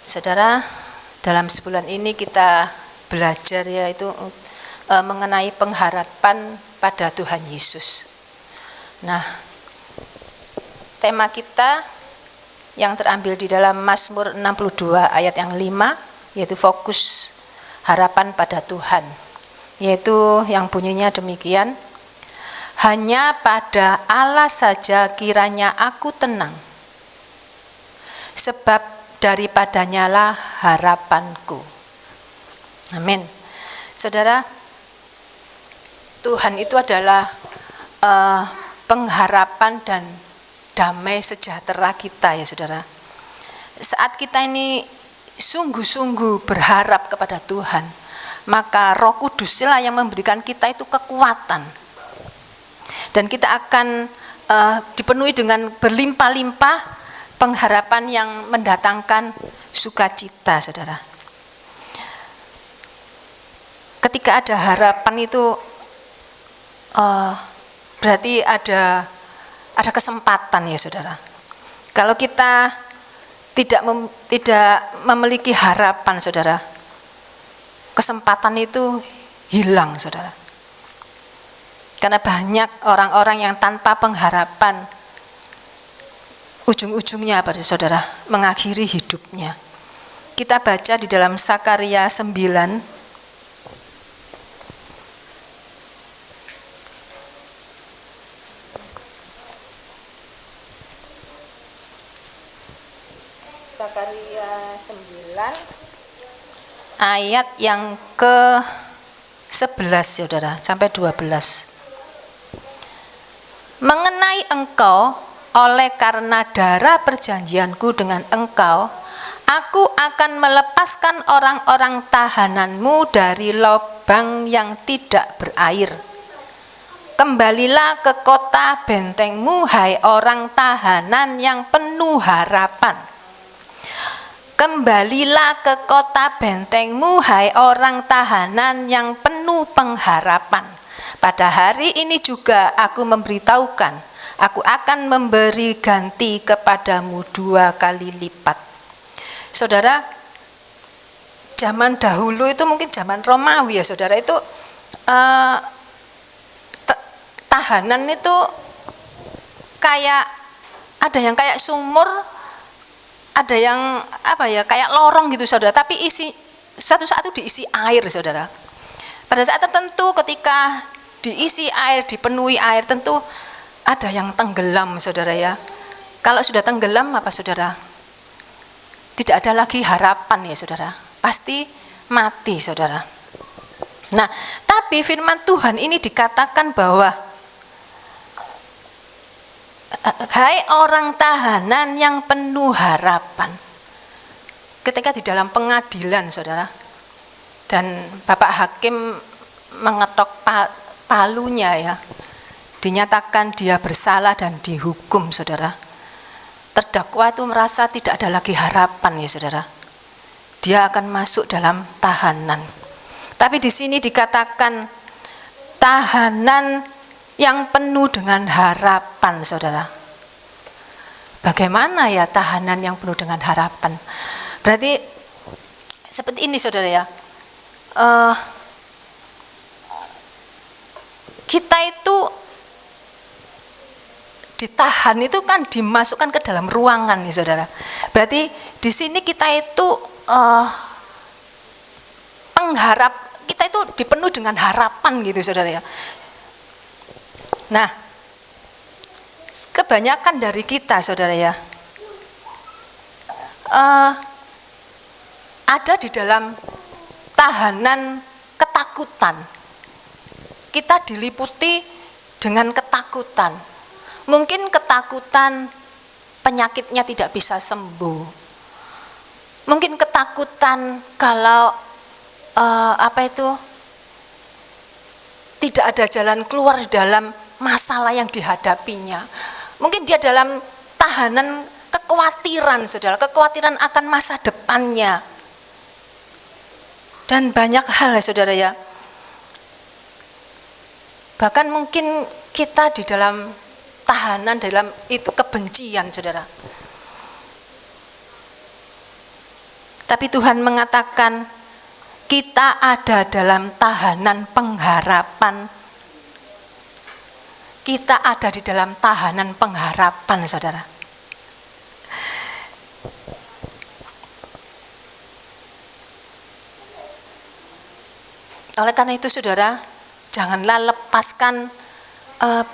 Saudara, dalam sebulan ini kita belajar yaitu mengenai pengharapan pada Tuhan Yesus. Nah, tema kita yang terambil di dalam Mazmur 62 ayat yang 5 yaitu fokus harapan pada Tuhan, yaitu yang bunyinya demikian: hanya pada Allah saja kiranya aku tenang, sebab daripadanya lah harapanku. Amin. Saudara, Tuhan itu adalah pengharapan dan damai sejahtera kita ya saudara. Saat kita ini sungguh-sungguh berharap kepada Tuhan, maka Roh Kudus lah yang memberikan kita itu kekuatan, dan kita akan dipenuhi dengan berlimpah-limpah pengharapan yang mendatangkan sukacita, saudara. Ketika ada harapan itu berarti ada kesempatan ya saudara. Kalau kita tidak memiliki harapan saudara, kesempatan itu hilang saudara. Karena banyak orang-orang yang tanpa pengharapan, ujung-ujungnya apa saudara? Mengakhiri hidupnya. Kita baca di dalam Sakarya 9 ayat yang ke-11 saudara sampai 12. Mengenai engkau, oleh karena darah perjanjianku dengan engkau, aku akan melepaskan orang-orang tahananmu dari lubang yang tidak berair. Kembalilah ke kota bentengmu, hai orang tahanan yang penuh harapan. Kembalilah ke kota bentengmu, hai orang tahanan yang penuh pengharapan. Pada hari ini juga aku memberitahukan, aku akan memberi ganti kepadamu 2 kali lipat. Saudara, zaman dahulu itu mungkin zaman Romawi ya saudara, itu tahanan itu kayak ada yang kayak sumur, ada yang kayak lorong gitu saudara, tapi suatu saat itu diisi air saudara. Pada saat tertentu ketika diisi air, dipenuhi air, tentu ada yang tenggelam saudara ya. Kalau sudah tenggelam apa saudara? Tidak ada lagi harapan ya saudara, pasti mati saudara. Nah, tapi firman Tuhan ini dikatakan bahwa hai orang tahanan yang penuh harapan. Ketika di dalam pengadilan saudara, dan Bapak Hakim mengetok palunya ya, dinyatakan dia bersalah dan dihukum saudara. Terdakwa itu merasa tidak ada lagi harapan ya saudara, dia akan masuk dalam tahanan. Tapi di sini dikatakan tahanan yang penuh dengan harapan saudara. Bagaimana ya tahanan yang penuh dengan harapan? Berarti seperti ini saudara ya, kita itu ditahan itu kan dimasukkan ke dalam ruangan nih saudara. Berarti di sini kita itu kita itu dipenuhi dengan harapan gitu saudara ya. Nah, kebanyakan dari kita saudara ya, ada di dalam tahanan ketakutan. Kita diliputi dengan ketakutan. Mungkin ketakutan penyakitnya tidak bisa sembuh. Mungkin ketakutan kalau tidak ada jalan keluar dalam masalah yang dihadapinya. Mungkin dia dalam tahanan kekhawatiran saudara, kekhawatiran akan masa depannya. Dan banyak hal ya saudara ya. Bahkan mungkin kita di dalam tahanan, dalam itu kebencian saudara. Tapi Tuhan mengatakan kita ada dalam tahanan pengharapan. Kita ada di dalam tahanan pengharapan, saudara. Oleh karena itu, saudara, janganlah lepaskan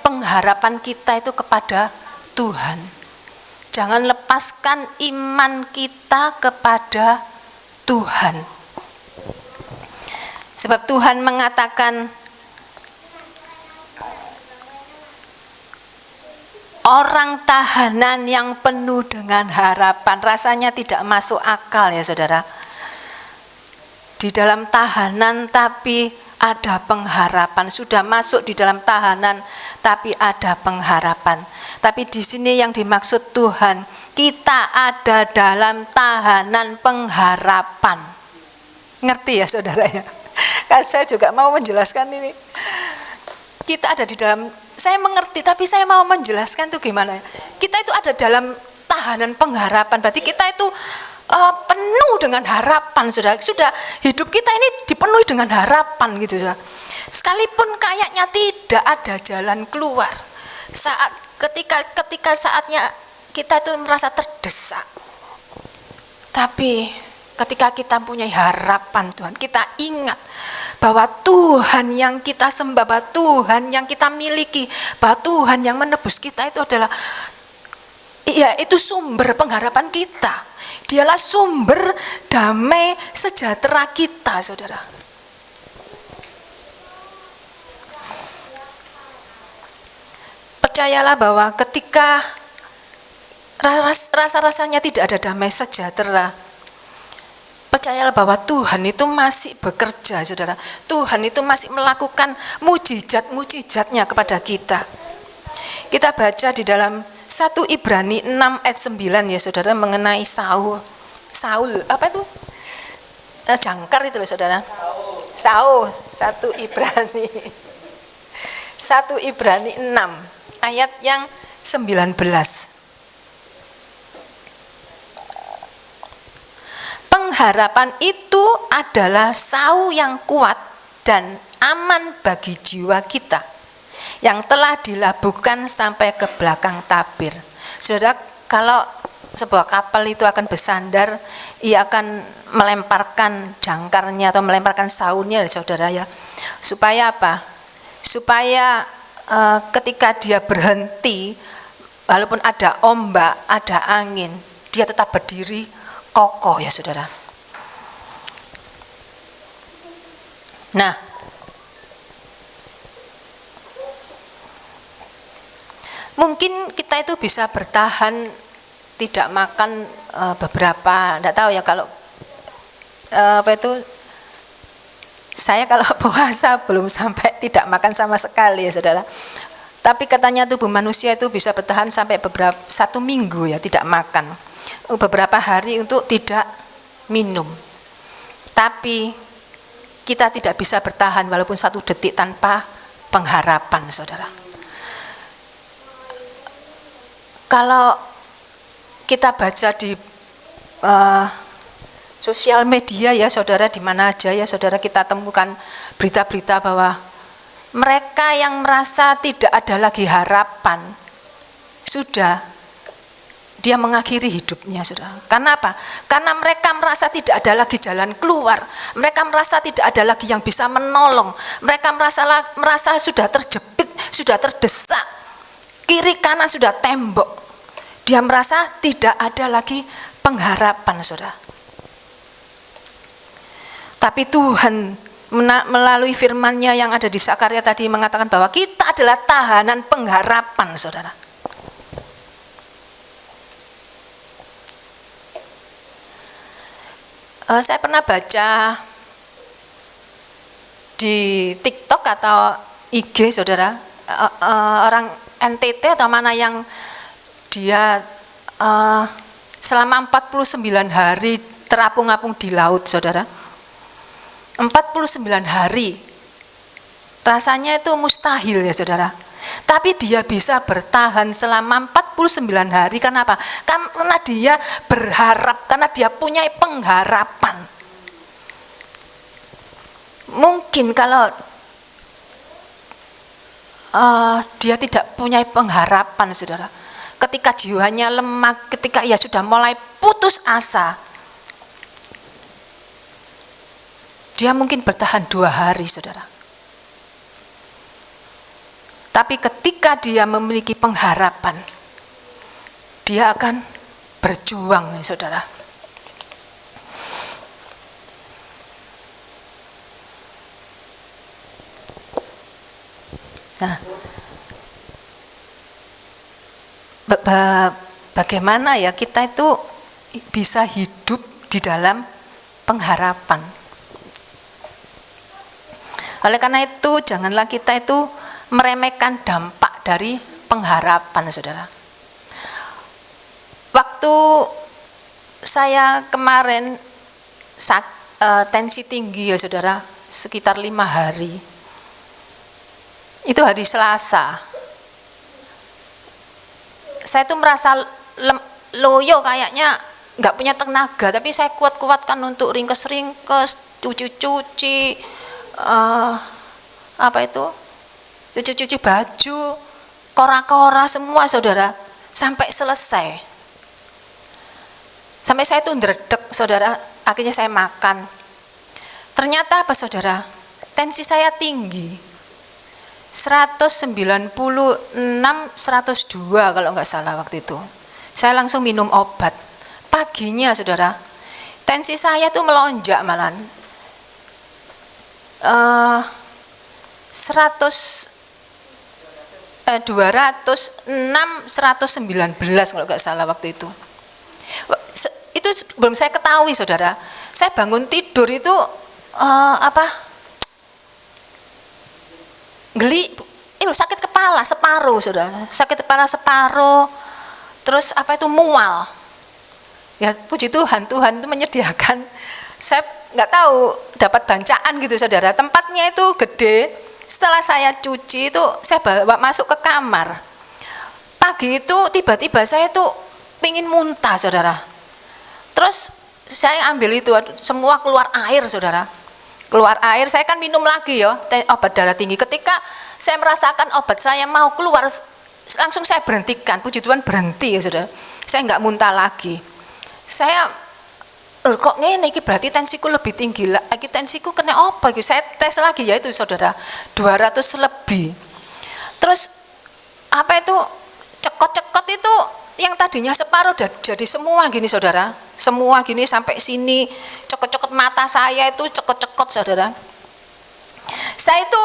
pengharapan kita itu kepada Tuhan. Jangan lepaskan iman kita kepada Tuhan. Sebab Tuhan mengatakan orang tahanan yang penuh dengan harapan. Rasanya tidak masuk akal ya saudara. Di dalam tahanan tapi ada pengharapan. Sudah masuk di dalam tahanan tapi ada pengharapan. Tapi di sini yang dimaksud Tuhan, kita ada dalam tahanan pengharapan. Ngerti ya saudara ya? Kan saya juga mau menjelaskan ini. Kita ada di dalam, saya mengerti tapi saya mau menjelaskan itu gimana ya? Kita itu ada dalam tahanan pengharapan. Berarti kita itu penuh dengan harapan, saudara. Sudah hidup kita ini dipenuhi dengan harapan gitu, saudara. Sekalipun kayaknya tidak ada jalan keluar, ketika saatnya kita itu merasa terdesak, tapi ketika kita punya harapan Tuhan, kita ingat bahwa Tuhan yang kita sembah, bahwa Tuhan yang kita miliki, bahwa Tuhan yang menebus kita itu adalah, ya, itu sumber pengharapan kita. Dialah sumber damai sejahtera kita, saudara. Percayalah bahwa ketika rasa-rasanya tidak ada damai sejahtera, percayalah bahwa Tuhan itu masih bekerja, saudara. Tuhan itu masih melakukan mujizat-mujizatnya kepada kita. Kita baca di dalam 1 Ibrani 6 ayat 9 ya saudara, mengenai Saul apa itu? Jangkar itu loh saudara. Saul 1 Ibrani 6 ayat yang 19. Pengharapan itu adalah sau yang kuat dan aman bagi jiwa kita, yang telah dilabuhkan sampai ke belakang tabir. Saudara, kalau sebuah kapal itu akan bersandar, ia akan melemparkan jangkarnya atau melemparkan saunya, saudara ya. Supaya apa? Supaya ketika dia berhenti, walaupun ada ombak, ada angin, dia tetap berdiri kokoh ya saudara. Nah, mungkin kita itu bisa bertahan tidak makan beberapa, enggak tahu ya kalau saya kalau puasa belum sampai tidak makan sama sekali ya saudara. Tapi katanya tubuh manusia itu bisa bertahan sampai 1 minggu ya tidak makan, beberapa hari untuk tidak minum. Tapi kita tidak bisa bertahan walaupun 1 detik tanpa pengharapan, saudara. Kalau kita baca di sosial media ya saudara, di mana aja ya saudara, kita temukan berita-berita bahwa mereka yang merasa tidak ada lagi harapan, sudah dia mengakhiri hidupnya, saudara. Karena apa? Karena mereka merasa tidak ada lagi jalan keluar, mereka merasa tidak ada lagi yang bisa menolong, mereka merasa sudah terjepit, sudah terdesak, kiri kanan sudah tembok. Dia merasa tidak ada lagi pengharapan, saudara. Tapi Tuhan melalui firman-Nya yang ada di Sakarya tadi mengatakan bahwa kita adalah tahanan pengharapan, saudara. Saya pernah baca di TikTok atau IG, saudara, orang NTT atau mana yang dia selama 49 hari terapung-apung di laut, saudara. 49 hari rasanya itu mustahil ya saudara. Tapi dia bisa bertahan selama 49 hari. Kenapa? Karena dia berharap, karena dia punya pengharapan. Mungkin kalau dia tidak punya pengharapan, saudara, ketika jiwanya lemah, ketika ia sudah mulai putus asa, dia mungkin bertahan 2 hari, saudara. Tapi ketika dia memiliki pengharapan, dia akan berjuang, saudara. Nah, bagaimana ya kita itu bisa hidup di dalam pengharapan? Oleh karena itu, janganlah kita itu meremehkan dampak dari pengharapan, saudara. Waktu saya kemarin tensi tinggi, ya saudara, sekitar 5 hari. Itu hari Selasa. Saya tuh merasa loyo, kayaknya nggak punya tenaga, tapi saya kuat-kuatkan untuk ringkes-ringkes, cuci-cuci, cuci baju, kora-kora semua, saudara, sampai selesai. Sampai saya tuh ndredeg, saudara, akhirnya saya makan. Ternyata apa, saudara? Tensi saya tinggi. 196, 102 kalau nggak salah waktu itu. Saya langsung minum obat. Paginya, saudara, tensi saya tuh melonjak malahan. 206, 119 kalau nggak salah waktu itu. Itu belum saya ketahui, saudara. Saya bangun tidur itu geli, sakit kepala separuh, saudara. Sakit kepala separuh. Terus mual. Ya puji Tuhan, Tuhan itu menyediakan. Saya nggak tahu dapat bancaan gitu, saudara. Tempatnya itu gede. Setelah saya cuci itu, saya bawa masuk ke kamar. Pagi itu tiba-tiba saya tuh pingin muntah, saudara. Terus saya ambil itu, semua keluar air, saudara. Keluar air, saya kan minum lagi ya, obat darah tinggi. Ketika saya merasakan obat saya mau keluar, langsung saya berhentikan. Puji Tuhan berhenti, ya saudara. Saya nggak muntah lagi. Saya kok ngene iki, berarti tensiku lebih tinggi lah. Tensiku kena apa iki? Saya tes lagi, ya itu, saudara, 200 lebih. Terus cekot-cekot itu yang tadinya separuh udah jadi semua gini, saudara. Semua gini sampai sini. Cekot-cekot mata saya itu cekot-cekot, saudara. Saya itu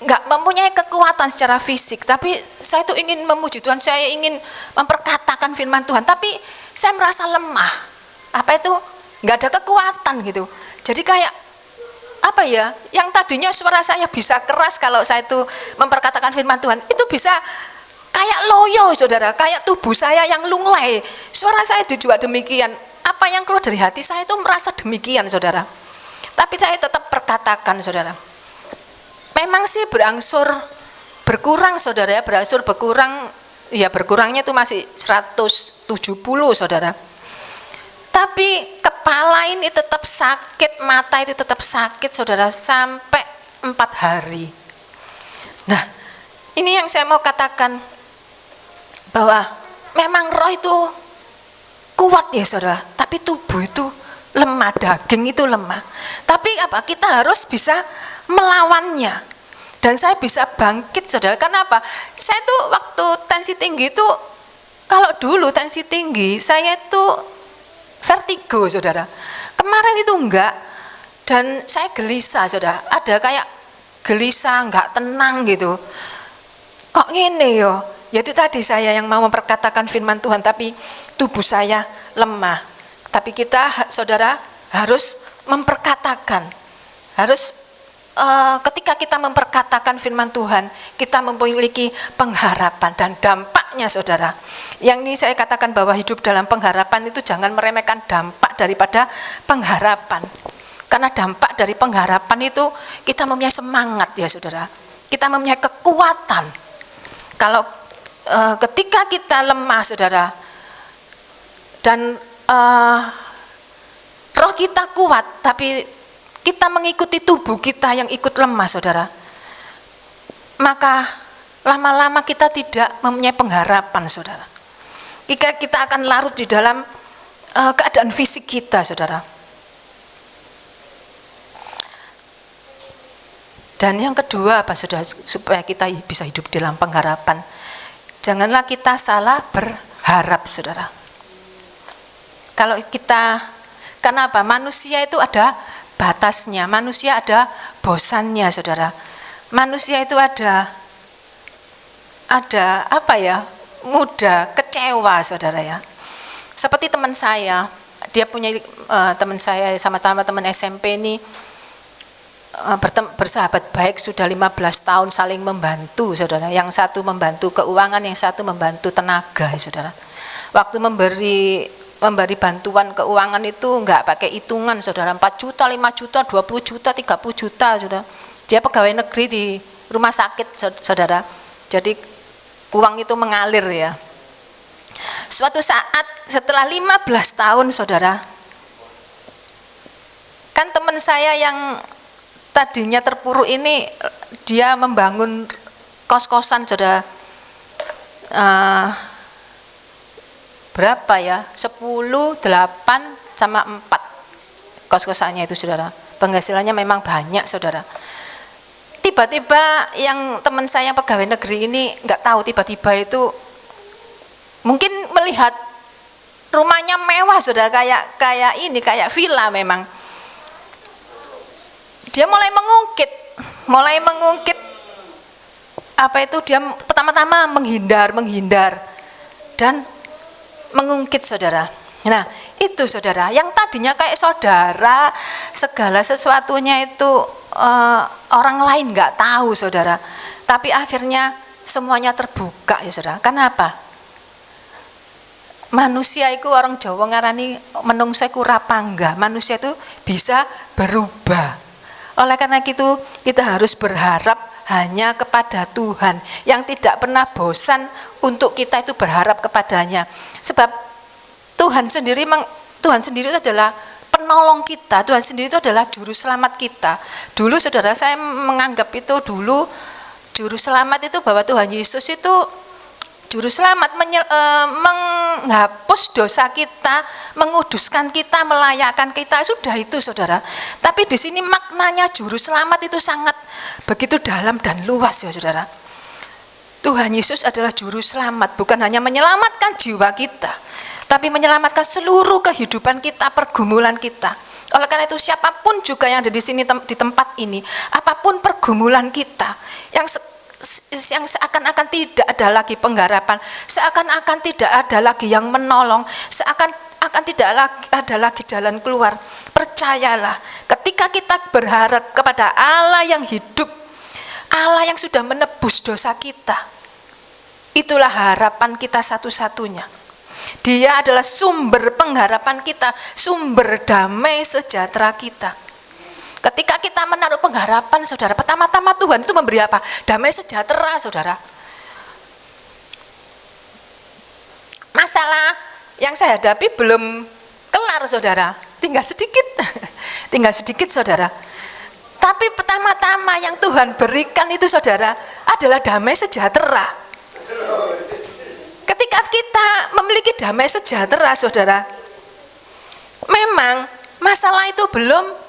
nggak mempunyai kekuatan secara fisik, tapi saya itu ingin memuji Tuhan, saya ingin memperkatakan firman Tuhan, tapi saya merasa lemah. Nggak ada kekuatan gitu. Jadi kayak yang tadinya suara saya bisa keras kalau saya itu memperkatakan firman Tuhan, itu bisa kayak loyo, saudara, kayak tubuh saya yang lunglai. Suara saya juga demikian. Apa yang keluar dari hati saya itu merasa demikian, saudara. Tapi saya tetap perkatakan, saudara. Memang sih berangsur berkurang, saudara, berangsur berkurang. Ya berkurangnya itu masih 170, saudara. Tapi kepala ini tetap sakit, mata itu tetap sakit, saudara, sampai 4 hari. Nah, ini yang saya mau katakan, bahwa memang roh itu kuat, ya saudara, tapi tubuh itu lemah, daging itu lemah. Tapi kita harus bisa melawannya. Dan saya bisa bangkit, saudara. Kenapa? Saya tuh waktu tensi tinggi itu, kalau dulu tensi tinggi, saya itu vertigo, saudara. Kemarin itu enggak, dan saya gelisah, saudara. Ada kayak gelisah, enggak tenang gitu. Kok ngene yo? Ya itu tadi saya yang mau memperkatakan firman Tuhan, tapi tubuh saya lemah. Tapi kita, saudara, harus memperkatakan. Ketika kita memperkatakan firman Tuhan, kita memiliki pengharapan dan dampaknya, saudara. Yang ini saya katakan bahwa hidup dalam pengharapan itu jangan meremehkan dampak daripada pengharapan. Karena dampak dari pengharapan itu kita mempunyai semangat, ya saudara. Kita mempunyai kekuatan. Kalau ketika kita lemah saudara, dan roh kita kuat, tapi kita mengikuti tubuh kita yang ikut lemah saudara, maka lama-lama kita tidak mempunyai pengharapan saudara. Kita akan larut di dalam keadaan fisik kita saudara. Dan yang kedua apa saudara, supaya kita bisa hidup dalam pengharapan, janganlah kita salah berharap saudara. Kalau kita, kenapa? Manusia itu ada batasnya, manusia ada bosannya saudara. Manusia itu ada apa ya, mudah kecewa saudara ya. Seperti teman saya, dia punya teman saya sama-sama teman SMP ini, bersahabat baik sudah 15 tahun, saling membantu saudara. Yang satu membantu keuangan, yang satu membantu tenaga saudara. Waktu memberi bantuan keuangan itu enggak pakai hitungan saudara, 4 juta, 5 juta, 20 juta, 30 juta saudara. Dia pegawai negeri di rumah sakit saudara, jadi uang itu mengalir ya. Suatu saat setelah 15 tahun saudara, kan teman saya yang tadinya terpuruk ini, dia membangun kos-kosan saudara, berapa ya, 10, 8 sama 4 kos-kosannya itu saudara. Penghasilannya memang banyak saudara. Tiba-tiba yang teman saya pegawai negeri ini nggak tahu, tiba-tiba itu mungkin melihat rumahnya mewah saudara, kayak villa memang. Dia mulai mengungkit apa itu, dia pertama-tama menghindar dan mengungkit saudara. Nah itu saudara, yang tadinya kayak saudara, segala sesuatunya itu orang lain nggak tahu saudara, tapi akhirnya semuanya terbuka ya saudara. Kenapa? Manusia itu, orang Jawa ngarani menungsa iku rapangga, manusia itu bisa berubah. Oleh karena itu kita harus berharap hanya kepada Tuhan yang tidak pernah bosan untuk kita itu berharap kepadanya. Sebab Tuhan sendiri itu adalah penolong kita, Tuhan sendiri itu adalah juru selamat kita. Dulu saudara, saya menganggap itu dulu juru selamat itu bahwa Tuhan Yesus itu juru selamat, menghapus dosa kita, menguduskan kita, melayakkan kita, sudah itu saudara. Tapi di sini maknanya juru selamat itu sangat begitu dalam dan luas ya saudara. Tuhan Yesus adalah juru selamat, bukan hanya menyelamatkan jiwa kita, tapi menyelamatkan seluruh kehidupan kita, pergumulan kita. Oleh karena itu siapapun juga yang ada di sini, di tempat ini, apapun pergumulan kita, yang seakan-akan tidak ada lagi pengharapan, seakan-akan tidak ada lagi yang menolong, seakan-akan tidak ada lagi jalan keluar, percayalah, ketika kita berharap kepada Allah yang hidup, Allah yang sudah menebus dosa kita, itulah harapan kita satu-satunya. Dia adalah sumber pengharapan kita, sumber damai sejahtera kita. Ketika kita menaruh pengharapan saudara, pertama-tama Tuhan itu memberi apa? Damai sejahtera saudara. Masalah yang saya hadapi belum kelar saudara, tinggal sedikit saudara. Tapi pertama-tama yang Tuhan berikan itu saudara adalah damai sejahtera. Ketika kita memiliki damai sejahtera saudara, memang masalah itu belum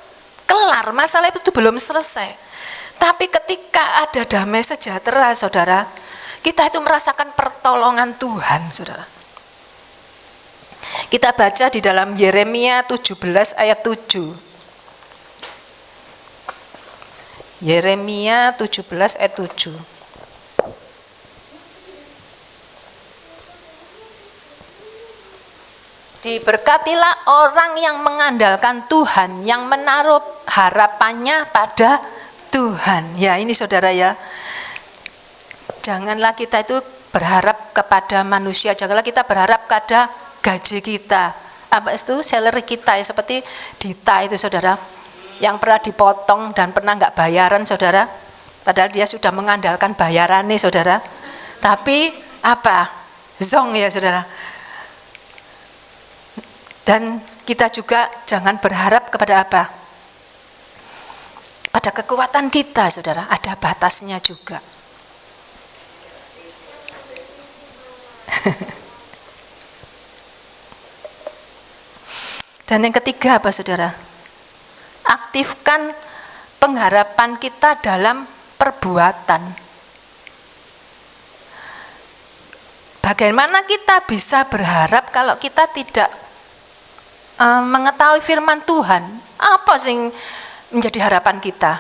kelar, masalah itu belum selesai. Tapi ketika ada damai sejahtera saudara, kita itu merasakan pertolongan Tuhan saudara. Kita baca di dalam Yeremia 17 ayat 7. Yeremia 17 ayat 7. Diberkatilah orang yang mengandalkan Tuhan, yang menaruh harapannya pada Tuhan. Ya ini saudara ya, janganlah kita itu berharap kepada manusia, janganlah kita berharap pada gaji kita, apa itu salary kita ya, seperti Dita itu saudara, yang pernah dipotong dan pernah nggak bayaran saudara, padahal dia sudah mengandalkan bayarannya saudara, Tapi apa? Zong ya saudara. Dan kita juga jangan berharap kepada apa? Pada kekuatan kita saudara, ada batasnya juga. Dan yang ketiga apa saudara? Aktifkan pengharapan kita dalam perbuatan. Bagaimana kita bisa berharap kalau kita tidak mengetahui firman Tuhan? Apa sih menjadi harapan kita?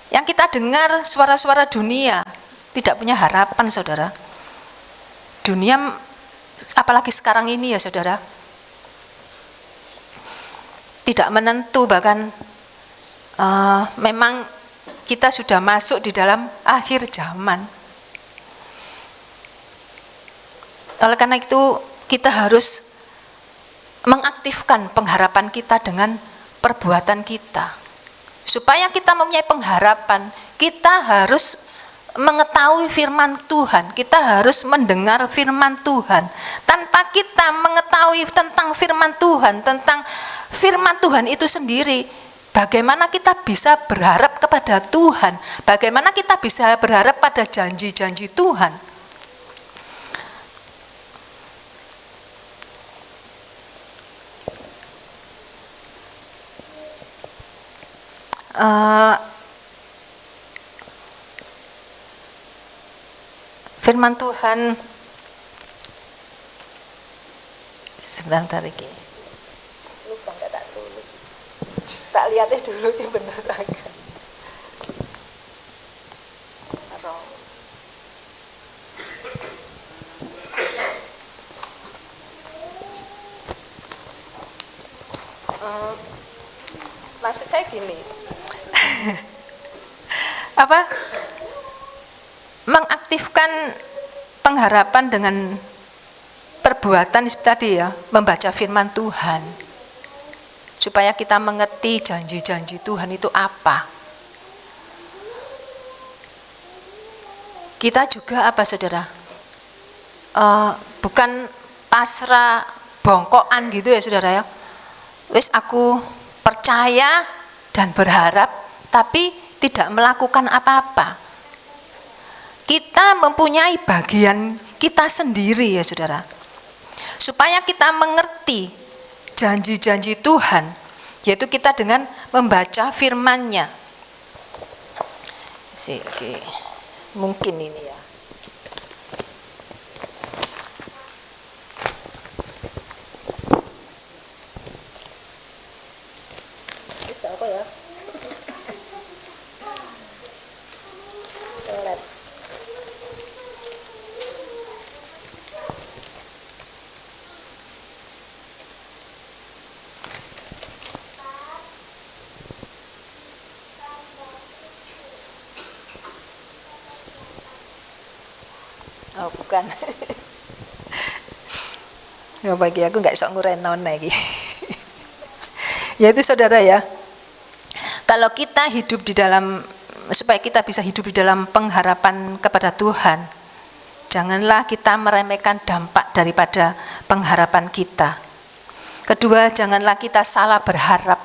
Yang kita dengar suara-suara dunia, tidak punya harapan saudara. Dunia apalagi sekarang ini ya saudara, tidak menentu, bahkan memang kita sudah masuk di dalam akhir zaman. Oleh karena itu kita harus mengaktifkan pengharapan kita dengan perbuatan kita. Supaya kita mempunyai pengharapan, kita harus mengetahui firman Tuhan, kita harus mendengar firman Tuhan. Tanpa kita mengetahui tentang firman Tuhan itu sendiri, bagaimana kita bisa berharap kepada Tuhan? Bagaimana kita bisa berharap pada janji-janji Tuhan? Firman Tuhan, sebentar lagi. Lupa nggak tak tulis. Tak lihatnya dulu yang benar agak. Maksud saya gini. Apa? Mengaktifkan pengharapan dengan perbuatan seperti tadi ya, membaca firman Tuhan, supaya kita mengerti janji-janji Tuhan itu apa. Kita juga apa saudara? Bukan pasrah bongkokan gitu ya saudara ya. Wis aku percaya dan berharap, tapi tidak melakukan apa-apa. Kita mempunyai bagian kita sendiri ya saudara, supaya kita mengerti janji-janji Tuhan, yaitu kita dengan membaca firman-Nya. Mungkin ini ya. Bisa apa ya? Oh bukan. Ya bagi aku nggak sok ngurenon lagi. Yaitu saudara ya, kalau kita hidup di dalam, supaya kita bisa hidup di dalam pengharapan kepada Tuhan, janganlah kita meremehkan dampak daripada pengharapan kita. Kedua, janganlah kita salah berharap.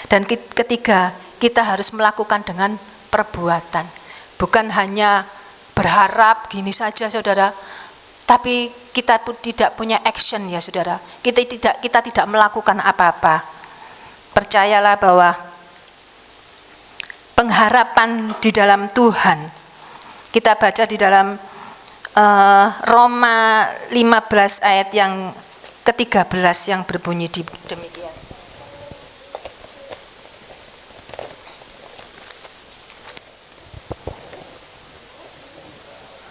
Dan ketiga, kita harus melakukan dengan perbuatan. Bukan hanya berharap gini saja saudara, tapi kita pun tidak punya action ya saudara. Kita tidak melakukan apa-apa. Percayalah bahwa pengharapan di dalam Tuhan, kita baca di dalam Roma 15 ayat yang ke-13 yang berbunyi demikian.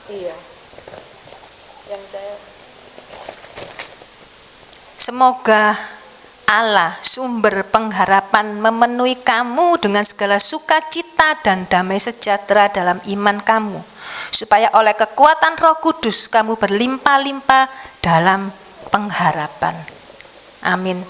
Iya. Yang saya semoga Allah sumber pengharapan memenuhi kamu dengan segala sukacita dan damai sejahtera dalam iman kamu, supaya oleh kekuatan Roh Kudus kamu berlimpah-limpah dalam pengharapan. Amin.